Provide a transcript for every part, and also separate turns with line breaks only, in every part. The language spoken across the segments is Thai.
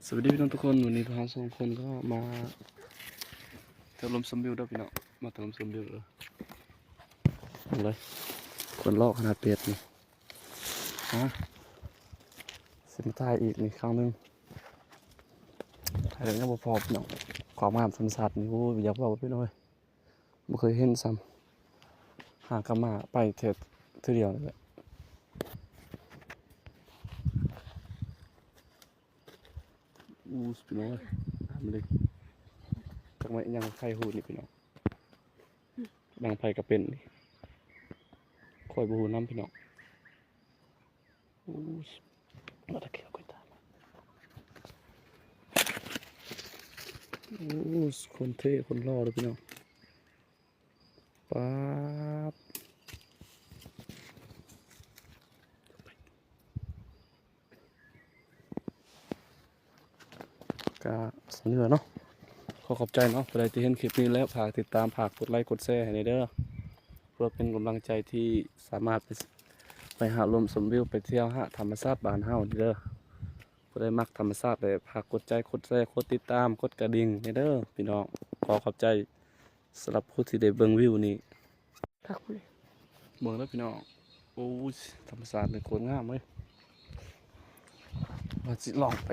สวัสดีพี่น้องทุกคนวันนี้เราสองคนก็มาเติมลมสมบิวด้วยพี่น้องมาเติมสมบิวเลยคนลอกขนาดเป็ดนี่ฮะเส้นใต้อีกนี่ครั้งนึงถ่ายแล้วยังบ่พอพี่น้องความงามสันสัตว์นี่โอ้ยอยากบอกพี่น้อยไม่เคยเห็นซ้ำหากลับมาไปเทื่อเดียวนี่แหละอู้พี่น้อยทำเลยกังไว้ยังไข่หูนี่พี่น้องดังไผ่กระเป็นนี่คอยบูน้ำพี่น้องอู้มาตะเกียบก้อยตามอู้คนเท่คนรอเลยพี่น้องป๊าบกะสำเร็จเนาะขอขอบใจเนาะใครที่เห็นคลิปนี้แล้วฝากติดตามฝากกดไลค์กดแชร์ให้ในเด้อเพื่อเป็นกำลังใจที่สามารถไปหาลมสมวิวไปเที่ยวหาธรรมชาติบ้านเฮาเด้อผู้ใดมักธรรมชาติเลยฝากกดใจกดแชร์กดติดตามกดกระดิ่งในเด้อพี่น้องขอขอบใจสำหรับผู้ที่ได้เบิ่งวิวนี้ทักเลยเบิ่งแล้วพี่น้องโอ้ยธรรมชาติเลยโคตรงามเลยว่าสิลองไป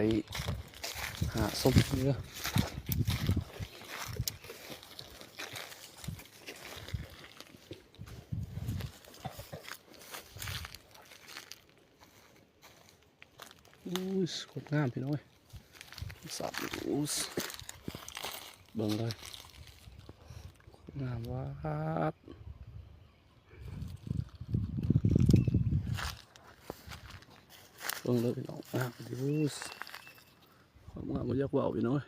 หาส้มเนื้ออู้ยโคตรงามพี่น้อยสัตว์อู้ยเบิ่งเลยโคตรงามว่าดเบิ่งเลยพี่น้องงามดิอู้ยความงามมันยากว่าวพี่น้อย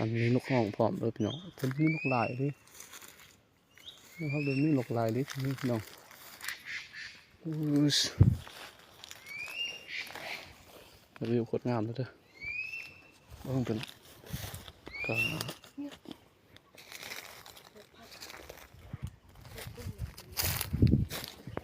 มันมีนกห้องพร้อมเลยพี่น้องเพิ่นมีนกลายดินะครับเดินมีนกลายดินี่พี่น้องอู้ยวิวโคตรงามเลยเด้อเบิ่งเป็นก็